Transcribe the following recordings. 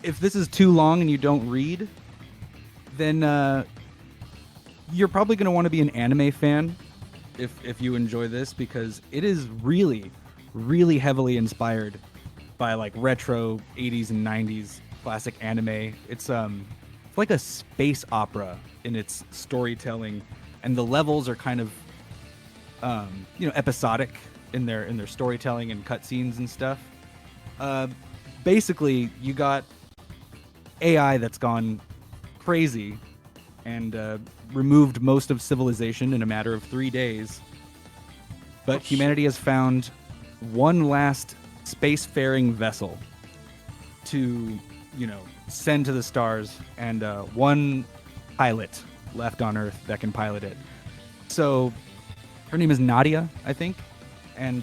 if this is too long and you don't read, then you're probably going to want to be an anime fan if you enjoy this, because it is really, really heavily inspired by like retro 80s and 90s classic anime. It's like a space opera in its storytelling, and the levels are kind of episodic in their storytelling and cutscenes and stuff. Uh, Basically, you got AI that's gone crazy and removed most of civilization in a matter of 3 days. Oh But shit. humanity has found one last spacefaring vessel to, send to the stars, and one pilot left on Earth that can pilot it. So her name is Nadia, I think. And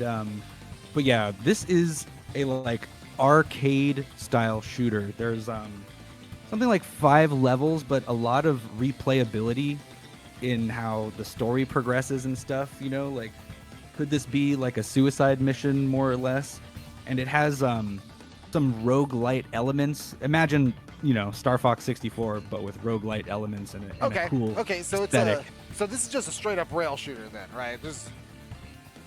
but yeah, this is a like arcade style shooter. There's something like 5 levels, but a lot of replayability in how the story progresses and stuff. Like, could this be like a suicide mission more or less? And it has some roguelite elements. Imagine, Star Fox 64, but with roguelite elements and a Okay. cool Okay. So it's aesthetic. a. So this is just a straight up rail shooter then, right?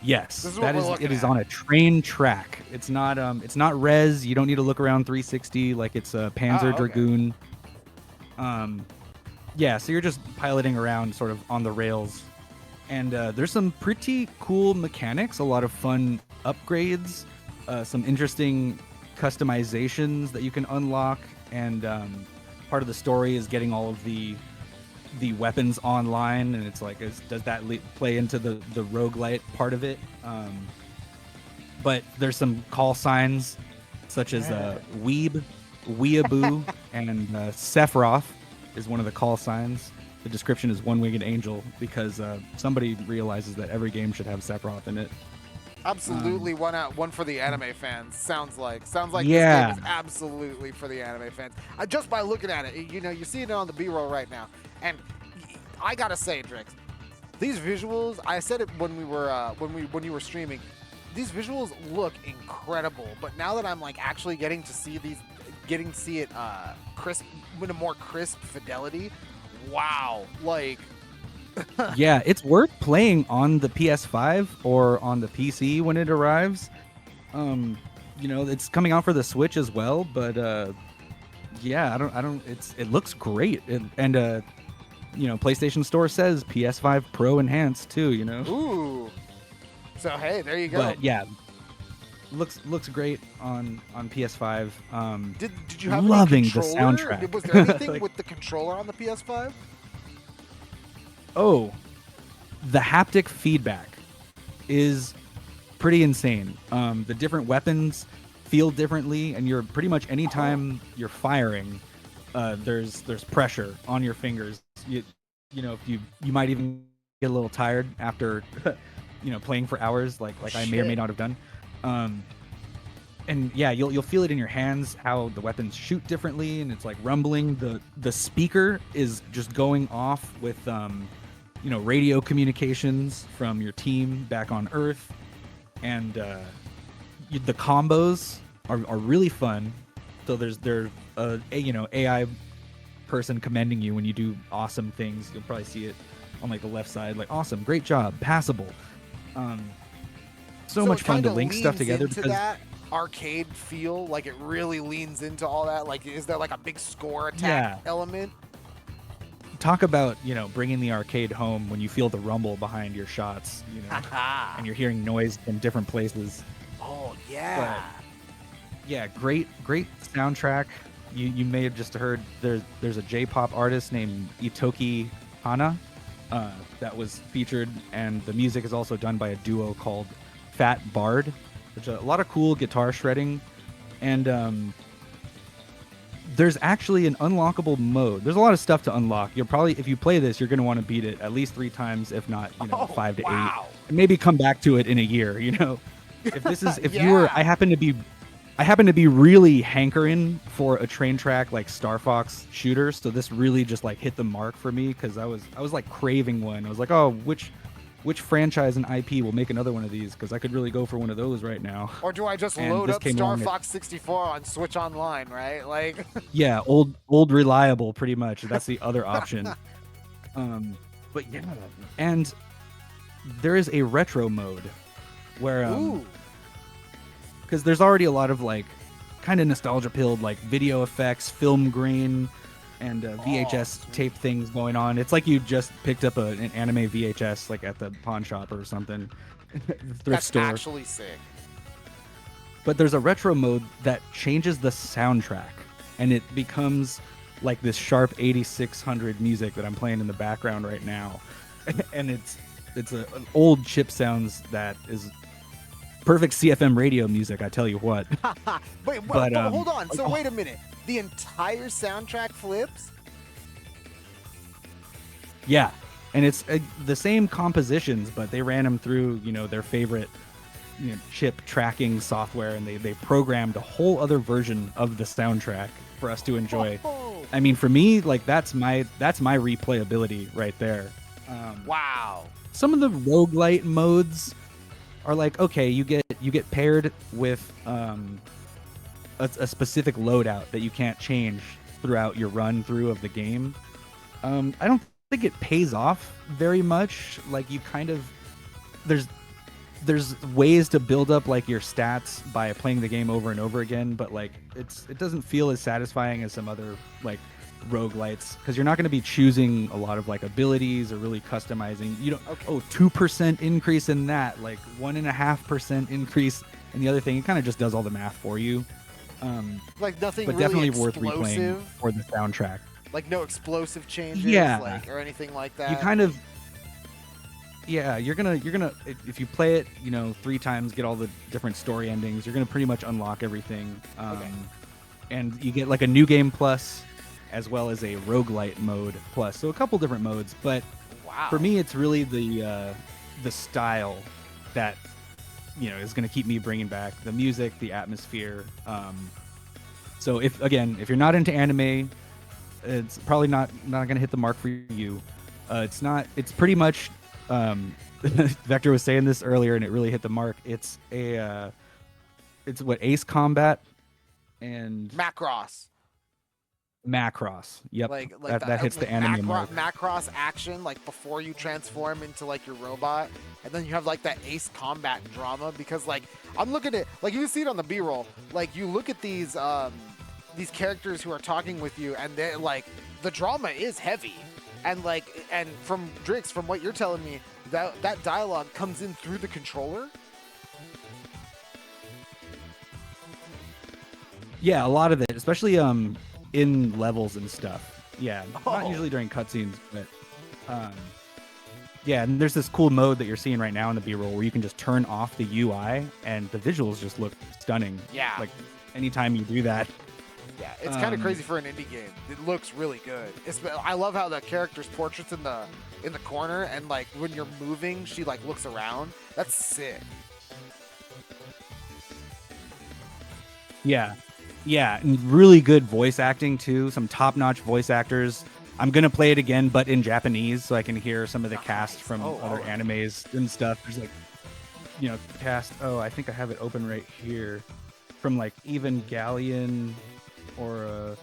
Yes, This is what that we're is. It looking is at. on a train track. It's not res. You don't need to look around 360 like it's a Panzer Oh, okay. Dragoon. Um, yeah, so you're just piloting around sort of on the rails, and there's some pretty cool mechanics, a lot of fun upgrades, some interesting customizations that you can unlock, and part of the story is getting all of the weapons online, and it's like, does that play into the roguelite part of it? But there's some call signs such as Weeb, Weeaboo, and Sephiroth is one of the call signs. The description is one-winged angel because somebody realizes that every game should have Sephiroth in it. Um, Absolutely one out, one for the anime fans. Sounds like this game yeah, is absolutely for the anime fans. Just by looking at it, you're seeing it on the B-roll right now, and I gotta say, Drix, these visuals. I said it when we were when you were streaming. These visuals look incredible, but now that I'm like actually getting to see it crisp, with a more crisp fidelity. Wow, like yeah, it's worth playing on the PS5 or on the PC when it arrives. It's coming out for the Switch as well, but yeah, I don't. It looks great, and PlayStation Store says PS5 Pro enhanced too. ooh. So hey, there you go. But yeah, looks great on PS5. Did you have any Loving the controller? soundtrack. Was there anything Like, with the controller on the PS5? oh, the haptic feedback is pretty insane. The different weapons feel differently, and you're pretty much anytime you're firing, there's pressure on your fingers. If you might even get a little tired after playing for hours, like Oh I may or may shit. not have done. Um, and yeah, you'll feel it in your hands how the weapons shoot differently, and it's like rumbling. The speaker is just going off with radio communications from your team back on Earth, and the combos are really fun. So there's AI person commending you when you do awesome things. You'll probably see it on like the left side, like awesome, great job, passable. Um, so So much it fun kind to of link stuff leans together into because that arcade feel. Like it really leans into all that. Like, is there like a big score attack yeah, element? talk about bringing the arcade home when you feel the rumble behind your shots, Haha. and you're hearing noise from different places. Oh But yeah. yeah, great soundtrack. You may have just heard there's a J-pop artist named Itoki Hana that was featured, and the music is also done by a duo called Fat Bard, which a lot of cool guitar shredding, and there's actually an unlockable mode. There's a lot of stuff to unlock. You'll probably, if you play this, you're going to want to beat it at least 3 times, if not, Oh 5 to 8, wow. and maybe come back to it in a year. If this is, if you were, Yeah. I happen to be really hankering for a train track like Star Fox shooter, so this really just like hit the mark for me because I was like craving one. I was like, oh, which franchise and IP will make another one of these? Because I could really go for one of those right now. Or do I just And load this up came Star along at- Fox 64 on Switch Online, right? Like, Yeah, old reliable, pretty much. That's the other option. But yeah, and there is a retro mode where ooh, because there's already a lot of like kind of nostalgia pilled like video effects, film grain, and VHS tape things going on. It's like you just picked up an anime VHS like at the pawn shop or something, thrift that's store. actually sick. But there's a retro mode that changes the soundtrack, and it becomes like this sharp 8600 music that I'm playing in the background right now, and it's an old chip sounds that is perfect CFM radio music. I tell you what. Wait, But, but hold on. So oh. wait a minute. The entire soundtrack flips? Yeah, and it's the same compositions, but they ran them through their favorite chip tracking software, and they programmed a whole other version of the soundtrack for us to enjoy. Oh. I mean, for me, like that's my replayability right there. Wow. Some of the roguelite modes are like, okay, you get paired with a specific loadout that you can't change throughout your run through of the game. I don't think it pays off very much. Like you kind of there's ways to build up like your stats by playing the game over and over again, but like it doesn't feel as satisfying as some other like roguelites, because you're not going to be choosing a lot of like abilities or really customizing. You don't 2% increase in that, like 1.5% increase in the other thing. It kind of just does all the math for you. Like nothing But really definitely worth explosive? replaying for the soundtrack. Like no explosive changes, Yeah. like or anything like that. You kind of you're gonna if you play it 3 times, get all the different story endings, you're gonna pretty much unlock everything. And you get like a new game plus, as well as a roguelite mode plus, so a couple different modes. But wow. for me, it's really the style that is going to keep me bringing back the music, the atmosphere. So if you're not into anime, it's probably not going to hit the mark for you. It's pretty much Vector was saying this earlier and it really hit the mark. It's what Ace Combat and Macross. Yep. Like that hits the anime mark. Macross action, like before you transform into like your robot, and then you have like that Ace Combat drama, because like I'm looking at, like you can see it on the B-roll, like you look at these characters who are talking with you, and they're like, the drama is heavy, and from Drix, from what you're telling me, that dialogue comes in through the controller. Yeah, a lot of it, especially in levels and stuff. Yeah, not usually during cutscenes, but yeah. And there's this cool mode that you're seeing right now in the B-roll where you can just turn off the UI and the visuals just look stunning. Yeah. Like anytime you do that. Yeah, it's kind of crazy for an indie game. It looks really good. I love how the character's portrait's in the corner, and like when you're moving, she like looks around. That's sick. Yeah. Yeah, and really good voice acting too. Some top-notch voice actors. I'm gonna play it again, but in Japanese, so I can hear some of the cast from other animes and stuff. There's like, cast. Oh, I think I have it open right here, from like Evangelion, or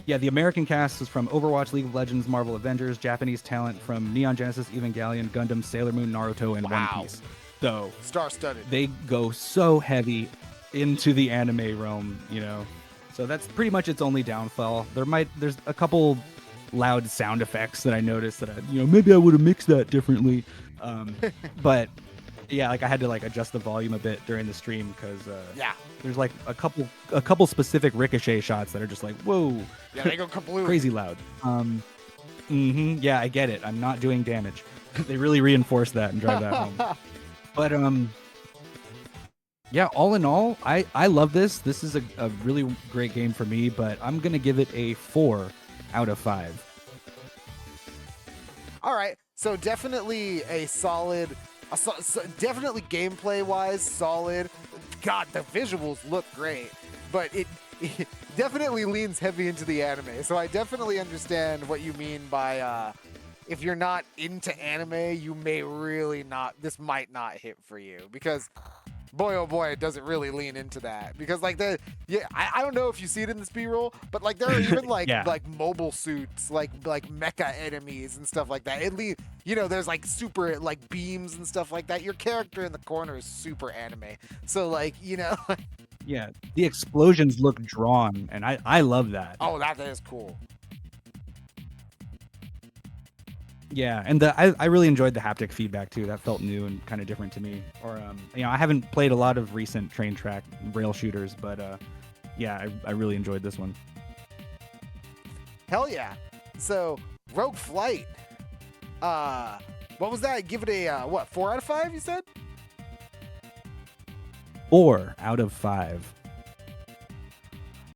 the American cast is from Overwatch, League of Legends, Marvel Avengers. Japanese talent from Neon Genesis, Evangelion, Gundam, Sailor Moon, Naruto, and One Piece. So star-studded. They go so heavy into the anime realm, So that's pretty much its only downfall. There's a couple loud sound effects that I noticed that maybe I would have mixed that differently. But yeah, like I had to like adjust the volume a bit during the stream because there's like a couple specific ricochet shots that are just like, whoa, yeah, they go kablooey. Crazy loud. Yeah, I get it. I'm not doing damage. They really reinforce that and drive that home. But yeah, all in all, I love this. This is a really great game for me, but I'm going to give it a 4 out of 5. All right, so definitely a solid, definitely gameplay-wise solid. God, the visuals look great, but it definitely leans heavy into the anime. So I definitely understand what you mean by if you're not into anime, you may really not. This might not hit for you because, boy, oh boy, it doesn't really lean into that. Because like I don't know if you see it in this B-roll, but like there are even like Yeah. like mobile suits, like mecha enemies and stuff like that. There's like super like beams and stuff like that. Your character in the corner is super anime. So like Yeah, the explosions look drawn, and I love that. oh, that is cool. Yeah, and I really enjoyed the haptic feedback too. That felt new and kind of different to me. Or I haven't played a lot of recent train track rail shooters, but yeah, I really enjoyed this one. Hell yeah. So Rogue Flight. What was that? Give it a 4 out of 5? You said 4 out of 5.